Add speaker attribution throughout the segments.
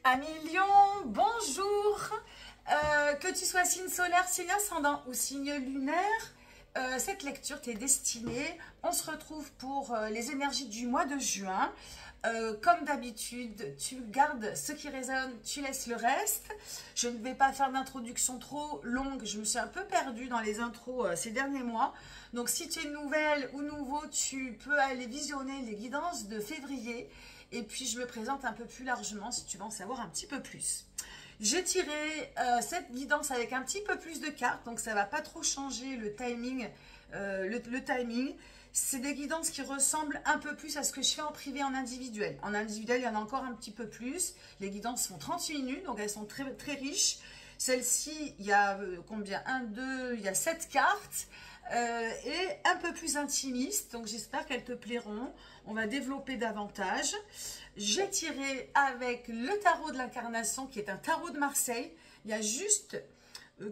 Speaker 1: Amis Lion, bonjour. Que tu sois signe solaire, signe ascendant ou signe lunaire, cette lecture t'est destinée. On se retrouve pour les énergies du mois de juin. Comme d'habitude, tu gardes ce qui résonne, tu laisses le reste. Je ne vais pas faire d'introduction trop longue, je me suis un peu perdue dans les intros ces derniers mois. Donc si tu es nouvelle ou nouveau, tu peux aller visionner les guidances de février. Et puis je me présente un peu plus largement si tu veux en savoir un petit peu plus. J'ai tiré cette guidance avec un petit peu plus de cartes, donc ça ne va pas trop changer le timing. Le timing, c'est des guidances qui ressemblent un peu plus à ce que je fais en privé, en individuel. En individuel, il y en a encore un petit peu plus. Les guidances font 30 minutes, donc elles sont très, très riches. Celle-ci, il y a combien? 1, 2, il y a 7 cartes. Et un peu plus intimiste, donc j'espère qu'elles te plairont. On va développer davantage. J'ai tiré avec le tarot de l'incarnation, qui est un tarot de Marseille. Il y a juste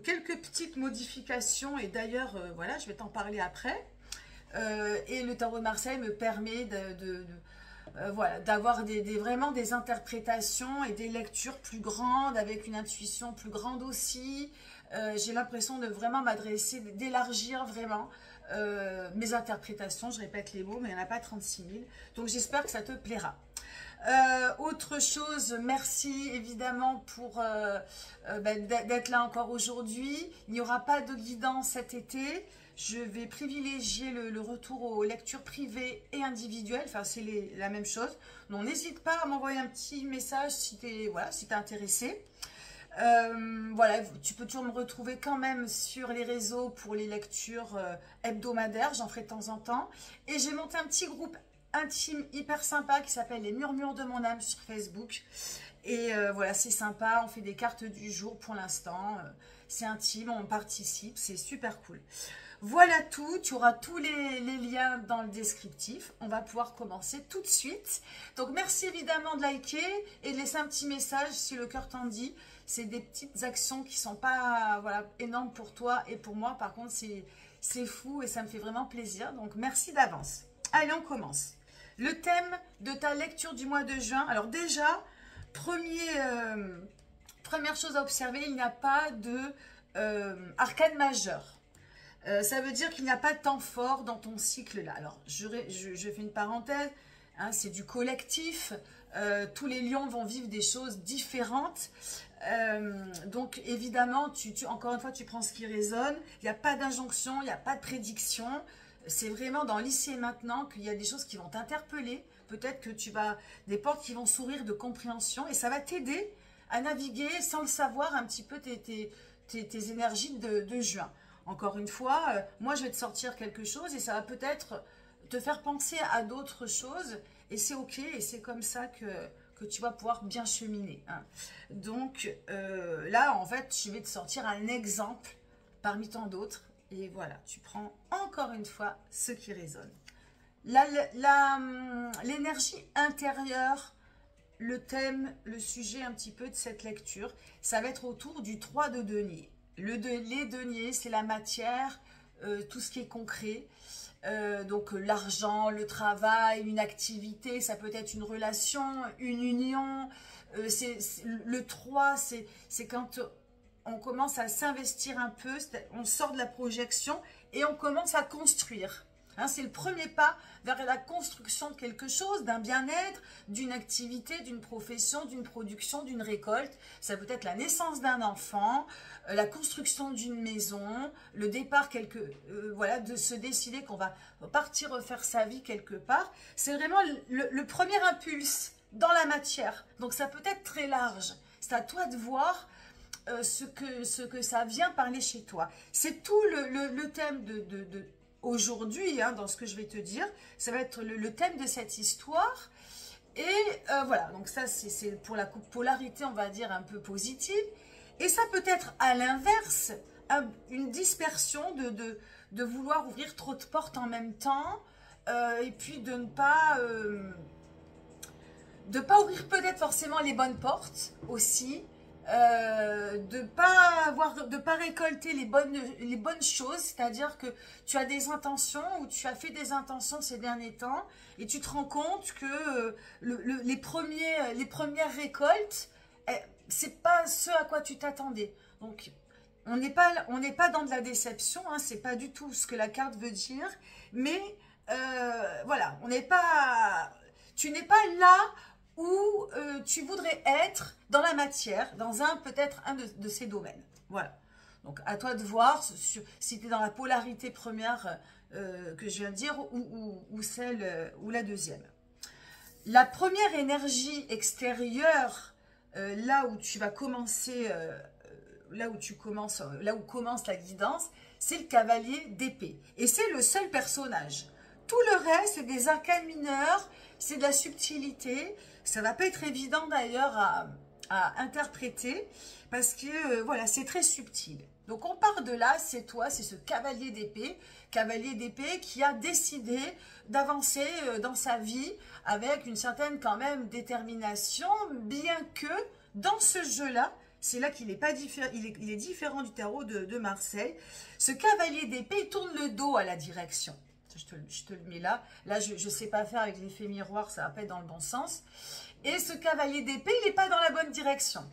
Speaker 1: quelques petites modifications, et d'ailleurs, voilà, je vais t'en parler après. Et le tarot de Marseille me permet voilà, d'avoir vraiment des interprétations et des lectures plus grandes, avec une intuition plus grande aussi. J'ai l'impression de vraiment m'adresser, d'élargir vraiment mes interprétations. Je répète les mots, mais il n'y en a pas 36 000. Donc j'espère que ça te plaira. Autre chose, merci évidemment pour d'être là encore aujourd'hui. Il n'y aura pas de guidance cet été. Je vais privilégier le retour aux lectures privées et individuelles. Enfin, c'est la même chose. Donc, n'hésite pas à m'envoyer un petit message si tu es voilà, si intéressé. Voilà, tu peux toujours me retrouver quand même sur les réseaux pour les lectures hebdomadaires. J'en ferai de temps en temps. Et j'ai monté un petit groupe intime hyper sympa qui s'appelle les Murmures de mon âme sur Facebook. Et voilà, c'est sympa. On fait des cartes du jour pour l'instant. C'est intime, on participe. C'est super cool. Voilà tout, tu auras tous les liens dans le descriptif. On va pouvoir commencer tout de suite. Donc merci évidemment de liker et de laisser un petit message si le cœur t'en dit. C'est des petites actions qui ne sont pas voilà, énormes pour toi et pour moi. Par contre, c'est fou et ça me fait vraiment plaisir. Donc merci d'avance. Allez, on commence. Le thème de ta lecture du mois de juin. Alors déjà, première chose à observer, il n'y a pas de arcane majeur. Ça veut dire qu'il n'y a pas de temps fort dans ton cycle là. Alors, je fais une parenthèse, hein, c'est du collectif. Tous les lions vont vivre des choses différentes. Donc, évidemment, encore une fois, tu prends ce qui résonne. Il n'y a pas d'injonction, il n'y a pas de prédiction. C'est vraiment dans l'ici et maintenant qu'il y a des choses qui vont t'interpeller. Peut-être que tu vas... des portes qui vont s'ouvrir de compréhension et ça va t'aider à naviguer sans le savoir un petit peu tes énergies de juin. Encore une fois, moi je vais te sortir quelque chose et ça va peut-être te faire penser à d'autres choses et c'est ok et c'est comme ça que tu vas pouvoir bien cheminer. Hein. Donc là en fait je vais te sortir un exemple parmi tant d'autres et voilà, tu prends encore une fois ce qui résonne. L'énergie intérieure, le thème, le sujet un petit peu de cette lecture, ça va être autour du 3 de denier. Les deniers, c'est la matière, tout ce qui est concret. Donc l'argent, le travail, une activité, ça peut être une relation, une union. Le 3, c'est quand on commence à s'investir un peu, on sort de la projection et on commence à construire. Hein, c'est le premier pas vers la construction de quelque chose, d'un bien-être, d'une activité, d'une profession, d'une production, d'une récolte. Ça peut être la naissance d'un enfant, la construction d'une maison, le départ voilà, de se décider qu'on va partir refaire sa vie quelque part. C'est vraiment le premier impulse dans la matière. Donc ça peut être très large. C'est à toi de voir ce que ça vient parler chez toi. C'est tout le thème aujourd'hui, hein, dans ce que je vais te dire, ça va être le thème de cette histoire. Et voilà, donc ça c'est pour la polarité, on va dire, un peu positive. Et ça peut être à l'inverse, une dispersion de vouloir ouvrir trop de portes en même temps. Et puis de ne pas ouvrir peut-être forcément les bonnes portes aussi. De pas récolter les bonnes choses, c'est-à-dire que tu as des intentions ou tu as fait des intentions ces derniers temps et tu te rends compte que les premières récoltes c'est pas ce à quoi tu t'attendais. Donc, on n'est pas dans de la déception, hein, c'est pas du tout ce que la carte veut dire, mais voilà, tu n'es pas là où tu voudrais être dans la matière, dans peut-être un de ces domaines. Voilà. Donc, à toi de voir si tu es dans la polarité première que je viens de dire ou celle ou la deuxième. La première énergie extérieure, là où tu vas commencer, là où commence la guidance, c'est le cavalier d'épée. Et c'est le seul personnage. Tout le reste, c'est des arcanes mineurs, c'est de la subtilité. Ça va pas être évident d'ailleurs à interpréter parce que voilà, c'est très subtil. Donc on part de là, c'est toi, c'est ce cavalier d'épée qui a décidé d'avancer dans sa vie avec une certaine quand même détermination, bien que dans ce jeu-là, c'est là qu'il n'est pas différent, il est différent du tarot de Marseille. Ce cavalier d'épée, il tourne le dos à la direction. Je te le mets là. Là, je ne sais pas faire avec l'effet miroir, ça va pas être dans le bon sens. Et ce cavalier d'épée, il n'est pas dans la bonne direction.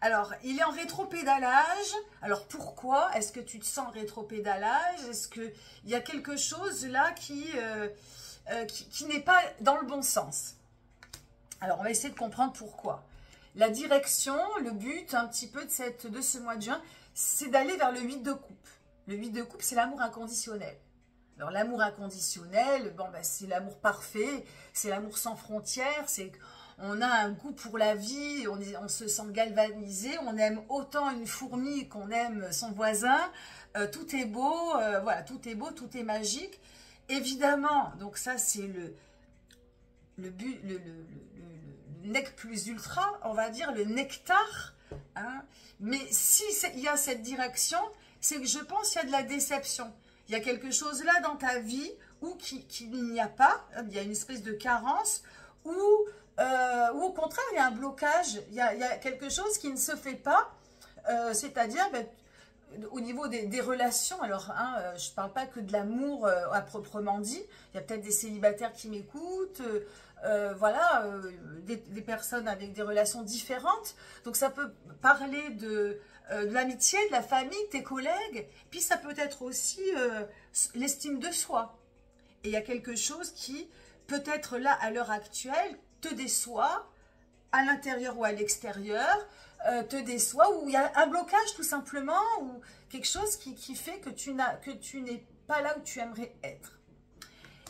Speaker 1: Alors, il est en rétropédalage. Alors, pourquoi est-ce que tu te sens en rétropédalage? Est-ce qu'il y a quelque chose là qui n'est pas dans le bon sens? Alors, on va essayer de comprendre pourquoi. La direction, le but un petit peu de ce mois de juin, c'est d'aller vers le 8 de coupe. Le 8 de coupe, c'est l'amour inconditionnel. Alors, l'amour inconditionnel, bon, ben, c'est l'amour parfait, c'est l'amour sans frontières, c'est on a un goût pour la vie, on se sent galvanisé, on aime autant une fourmi qu'on aime son voisin, tout est beau, voilà, tout est beau, tout est magique. Évidemment, donc ça c'est le nec plus ultra, on va dire le nectar, hein. Mais si il y a cette direction, c'est que je pense qu'il y a de la déception. Il y a quelque chose là dans ta vie où qu'il n'y a pas, il y a une espèce de carence, ou au contraire, il y a un blocage, il y a quelque chose qui ne se fait pas, c'est-à-dire ben, au niveau des relations. Alors, hein, je ne parle pas que de l'amour à proprement dit, il y a peut-être des célibataires qui m'écoutent, voilà, des personnes avec des relations différentes, donc ça peut parler de l'amitié, de la famille, tes collègues, puis ça peut être aussi l'estime de soi. Et il y a quelque chose qui, peut-être là, à l'heure actuelle, te déçoit, à l'intérieur ou à l'extérieur, te déçoit, ou il y a un blocage tout simplement, ou quelque chose qui fait que tu n'es pas là où tu aimerais être.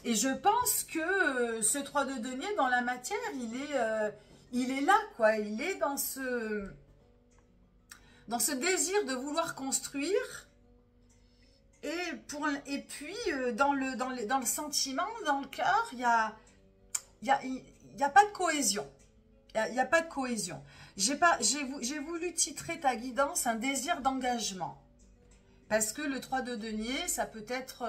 Speaker 1: Et je pense que ce 3 de denier, dans la matière, il est là, quoi. Il est dans ce désir de vouloir construire. Et puis, dans le sentiment, dans le cœur, il n'y a pas de cohésion. Il n'y a pas de cohésion. J'ai voulu titrer ta guidance un désir d'engagement. Parce que le 3 de denier, ça peut être,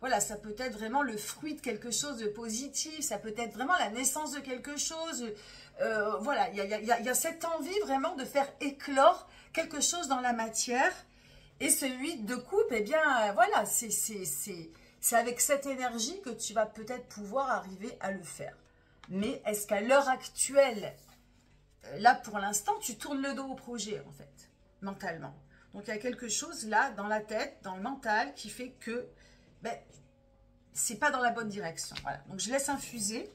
Speaker 1: voilà, ça peut être vraiment le fruit de quelque chose de positif. Ça peut être vraiment la naissance de quelque chose. Voilà, il y a cette envie vraiment de faire éclore quelque chose dans la matière. Et ce 8 de coupe, eh bien, voilà, c'est avec cette énergie que tu vas peut-être pouvoir arriver à le faire. Mais est-ce qu'à l'heure actuelle, là, pour l'instant, tu tournes le dos au projet, en fait, mentalement. Donc, il y a quelque chose là, dans la tête, dans le mental, qui fait que, ben, c'est pas dans la bonne direction. Voilà, donc je laisse infuser.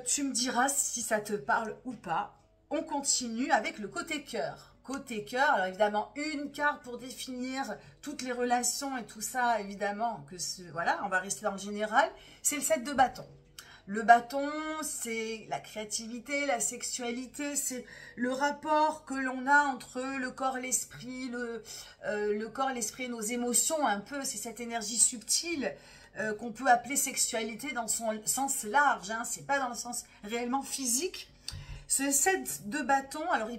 Speaker 1: Tu me diras si ça te parle ou pas. On continue avec le côté cœur. Côté cœur, alors évidemment, une carte pour définir toutes les relations et tout ça, évidemment, voilà, on va rester dans le général, c'est le 7 de bâton. Le bâton, c'est la créativité, la sexualité, c'est le rapport que l'on a entre le corps, l'esprit, le corps, l'esprit et nos émotions, un peu, c'est cette énergie subtile qu'on peut appeler sexualité dans son sens large, hein, c'est pas dans le sens réellement physique. Ce 7 de bâton, alors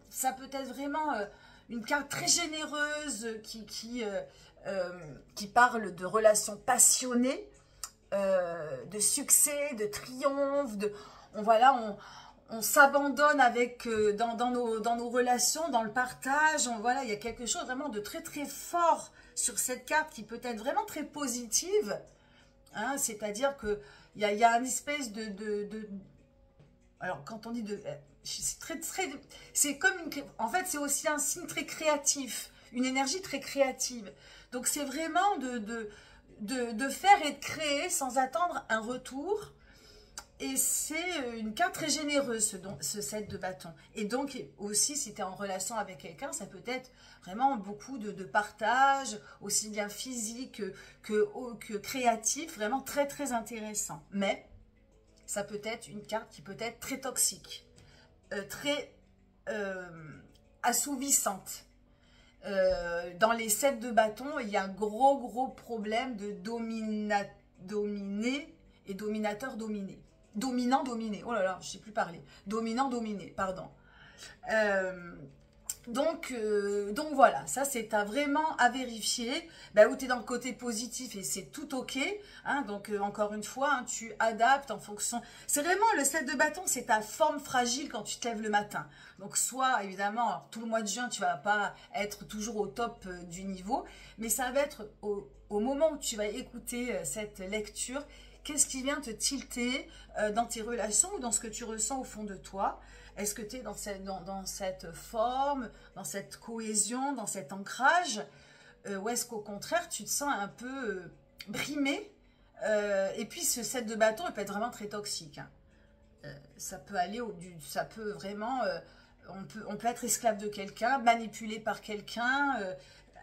Speaker 1: ça peut être vraiment une carte très généreuse qui parle de relations passionnées, de succès, de triomphe, on s'abandonne avec dans nos relations, dans le partage, voilà, il y a quelque chose vraiment de très très fort sur cette carte qui peut être vraiment très positive, hein, c'est-à-dire que il y a une espèce alors quand on dit de... c'est c'est comme en fait, c'est aussi un signe très créatif, une énergie très créative. Donc, c'est vraiment de faire et de créer sans attendre un retour. Et c'est une carte très généreuse, ce 7 de bâton. Et donc, aussi, si tu es en relation avec quelqu'un, ça peut être vraiment beaucoup de partage, aussi bien physique que créatif, vraiment très, très intéressant. Mais, ça peut être une carte qui peut être très toxique, très assouvissante. Dans les 7 de bâton, il y a un gros problème de dominé et dominateur-dominé. Dominant-dominé, oh là là, je ne sais plus parler. Dominant-dominé, pardon. Donc voilà, ça c'est vraiment à vérifier, où tu es dans le côté positif et c'est tout ok, hein, donc encore une fois, hein, tu adaptes en fonction, c'est vraiment le 7 de bâton, c'est ta forme fragile quand tu te lèves le matin, donc soit évidemment, alors, tout le mois de juin tu vas pas être toujours au top du niveau, mais ça va être au moment où tu vas écouter cette lecture, qu'est-ce qui vient te tilter dans tes relations ou dans ce que tu ressens au fond de toi. Est-ce que tu es dans cette forme, dans cette cohésion, dans cet ancrage, ou est-ce qu'au contraire, tu te sens un peu brimé, et puis ce 7 de bâton, il peut être vraiment très toxique. Hein. Ça peut aller ça peut vraiment, on peut être esclave de quelqu'un, manipulé par quelqu'un,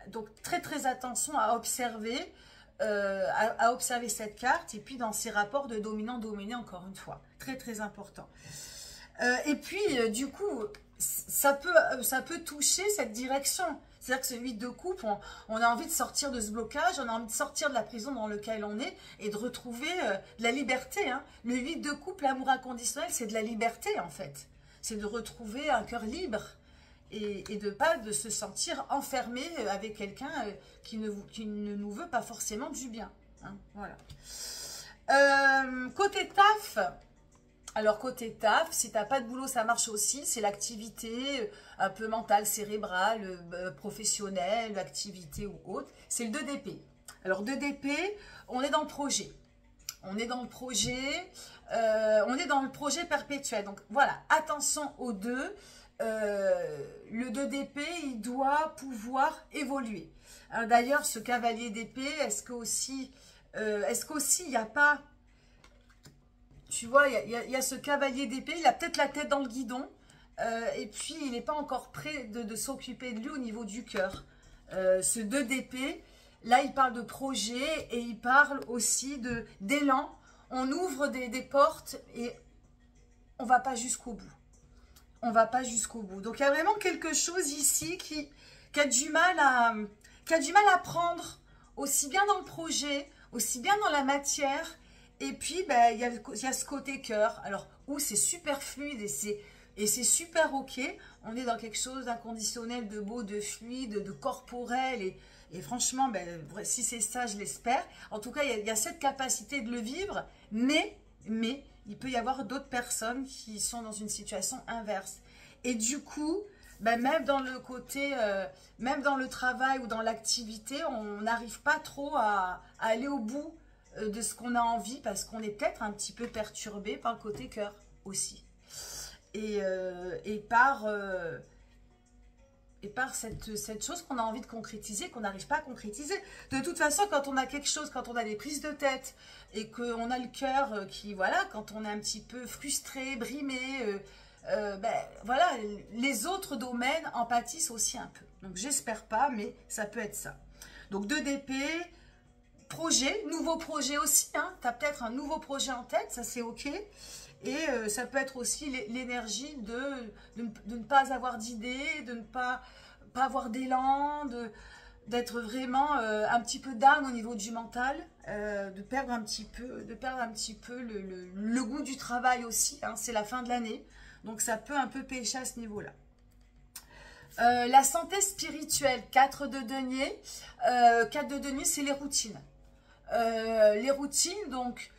Speaker 1: donc très attention à observer, à observer cette carte, et puis dans ces rapports de dominant-dominé, encore une fois, très important. Et puis, du coup, ça peut toucher cette direction. C'est-à-dire que ce 8 de coupe, on a envie de sortir de ce blocage, on a envie de sortir de la prison dans laquelle on est et de retrouver de la liberté. Hein. Le 8 de coupe, l'amour inconditionnel, c'est de la liberté en fait. C'est de retrouver un cœur libre et de pas de se sentir enfermé avec quelqu'un qui ne nous veut pas forcément du bien. Hein. Voilà. Côté taf... Alors, côté taf, si tu n'as pas de boulot, ça marche aussi. C'est l'activité un peu mentale, cérébrale, professionnelle, activité ou autre. C'est le 2 d'épée. Alors, 2 d'épée, on est dans le projet. On est dans le projet. On est dans le projet perpétuel. Donc, voilà, attention aux 2. Le 2 d'épée, il doit pouvoir évoluer. D'ailleurs, ce cavalier d'épée, est-ce qu'aussi il n'y a pas... Tu vois, il y a ce cavalier d'épée, il a peut-être la tête dans le guidon, et puis il n'est pas encore prêt de s'occuper de lui au niveau du cœur. Ce 2 d'épée, là il parle de projet et il parle aussi d'élan. On ouvre des portes et on ne va pas jusqu'au bout. On ne va pas jusqu'au bout. Donc il y a vraiment quelque chose ici qui a du mal à prendre, aussi bien dans le projet, aussi bien dans la matière. Et puis, il y a ce côté cœur, alors où c'est super fluide et c'est super ok. On est dans quelque chose d'inconditionnel, de beau, de fluide, de corporel. Et franchement, si c'est ça, je l'espère. En tout cas, il y a cette capacité de le vivre, mais il peut y avoir d'autres personnes qui sont dans une situation inverse. Et du coup, même dans le côté, même dans le travail ou dans l'activité, on n'arrive pas trop à aller au bout de ce qu'on a envie parce qu'on est peut-être un petit peu perturbé par le côté cœur aussi et par cette chose qu'on a envie de concrétiser, qu'on n'arrive pas à concrétiser. De toute façon, quand on a quelque chose, quand on a des prises de tête et qu'on a le cœur qui, voilà, quand on est un petit peu frustré, brimé, voilà, les autres domaines en pâtissent aussi un peu. Donc j'espère pas, mais ça peut être ça. Donc 2 d'épée, projet, nouveau projet aussi, hein. Tu as peut-être un nouveau projet en tête, ça c'est ok. Et ça peut être aussi l'énergie de ne pas avoir d'idées, de ne pas avoir d'élan, d'être vraiment un petit peu down au niveau du mental, de perdre un petit peu, le goût du travail aussi, hein. C'est la fin de l'année, donc ça peut un peu pêcher à ce niveau-là. La santé spirituelle, 4 de denier. 4 de denier, c'est les routines. Les routines, donc,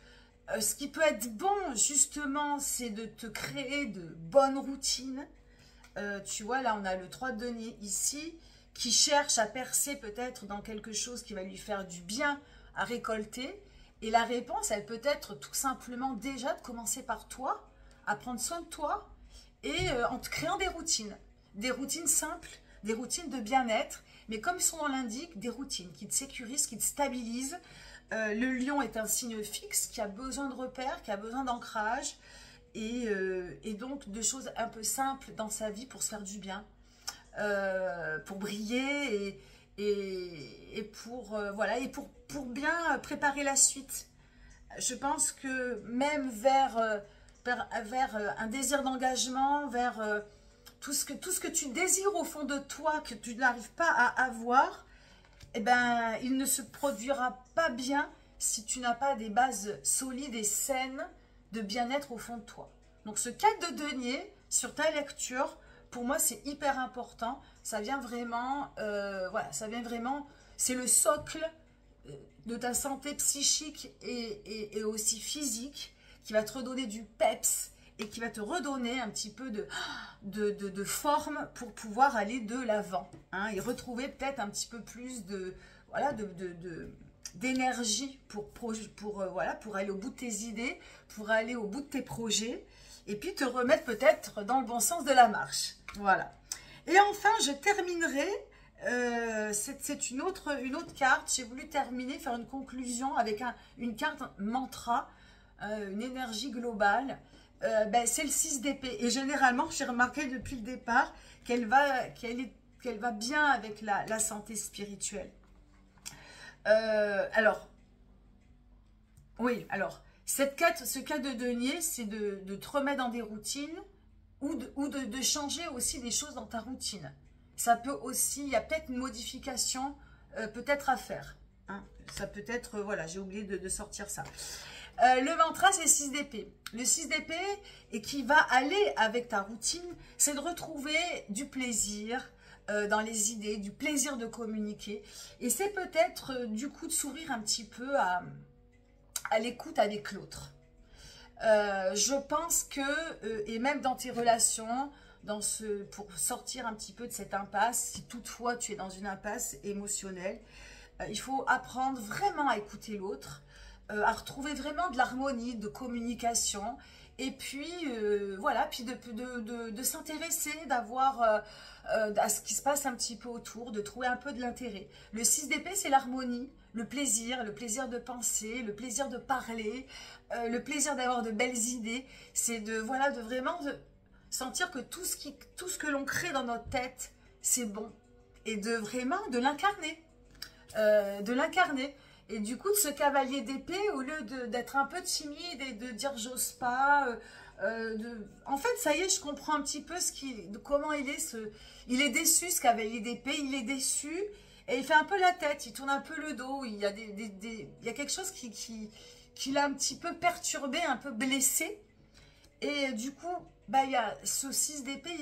Speaker 1: ce qui peut être bon, justement, c'est de te créer de bonnes routines. Tu vois, là, on a le 3 de denier ici, qui cherche à percer peut-être dans quelque chose qui va lui faire du bien à récolter. Et la réponse, elle peut être tout simplement déjà de commencer par toi, à prendre soin de toi et en te créant des routines simples, des routines de bien-être, mais comme son nom l'indique, des routines qui te sécurisent, qui te stabilisent. Le lion est un signe fixe qui a besoin de repères, qui a besoin d'ancrage et donc de choses un peu simples dans sa vie pour se faire du bien, pour briller et pour, voilà, et pour bien préparer la suite. Je pense que même vers un désir d'engagement, vers tout ce que tu désires au fond de toi, que tu n'arrives pas à avoir, eh ben, il ne se produira pas bien si tu n'as pas des bases solides et saines de bien-être au fond de toi. Donc ce 4 de denier sur ta lecture, pour moi c'est hyper important. Ça vient vraiment, voilà, ça vient vraiment, c'est le socle de ta santé psychique et aussi physique qui va te redonner du peps et qui va te redonner un petit peu de forme pour pouvoir aller de l'avant, hein, et retrouver peut-être un petit peu plus de, voilà, d'énergie voilà, pour aller au bout de tes idées, pour aller au bout de tes projets, et puis te remettre peut-être dans le bon sens de la marche. Voilà. Et enfin, je terminerai, c'est une autre carte, j'ai voulu terminer, faire une conclusion avec une carte mantra, une énergie globale. Ben, c'est le 6 d'épée. Et généralement, j'ai remarqué depuis le départ qu'elle va bien avec la santé spirituelle. Alors, oui, alors, ce 4 de denier, c'est de te remettre dans des routines ou de changer aussi des choses dans ta routine. Ça peut aussi, il y a peut-être une modification peut-être à faire, hein. Ça peut être, voilà, j'ai oublié de sortir ça. Le mantra, c'est 6 d'épée. Le 6 d'épée, et qui va aller avec ta routine, c'est de retrouver du plaisir dans les idées, du plaisir de communiquer. Et c'est peut-être du coup de s'ouvrir un petit peu à l'écoute avec l'autre. Je pense que, et même dans tes relations, pour sortir un petit peu de cette impasse, si toutefois tu es dans une impasse émotionnelle, il faut apprendre vraiment à écouter l'autre, à retrouver vraiment de l'harmonie, de communication, et puis voilà, puis de s'intéresser, d'avoir à ce qui se passe un petit peu autour, de trouver un peu de l'intérêt. Le 6 d'épée, c'est l'harmonie, le plaisir de penser, le plaisir de parler, le plaisir d'avoir de belles idées. C'est voilà, de vraiment sentir que tout ce que l'on crée dans notre tête, c'est bon, et vraiment de l'incarner. Et du coup, de ce cavalier d'épée, au lieu d'être un peu timide et de dire j'ose pas, en fait, ça y est, je comprends un petit peu comment il est. Il est déçu, ce cavalier d'épée, il est déçu et il fait un peu la tête, il tourne un peu le dos. Il y a, il y a quelque chose qui l'a un petit peu perturbé, un peu blessé. Et du coup, bah, il y a ce 6 d'épée,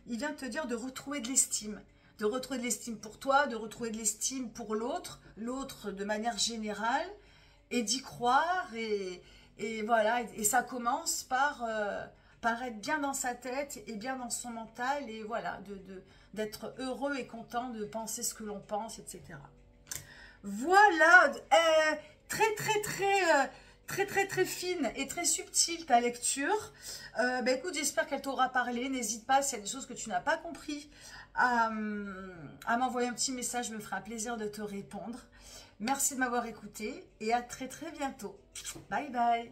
Speaker 1: il vient te dire de retrouver de l'estime. De retrouver de l'estime pour toi, de retrouver de l'estime pour l'autre de manière générale, et d'y croire, et voilà, et ça commence par être bien dans sa tête, et bien dans son mental, et voilà, d'être heureux et content de penser ce que l'on pense, etc. Voilà, très fine et très subtile ta lecture. Bah écoute, j'espère qu'elle t'aura parlé. N'hésite pas, s'il y a des choses que tu n'as pas compris, à m'envoyer un petit message, je me ferai un plaisir de te répondre. Merci de m'avoir écouté et à très bientôt. Bye bye.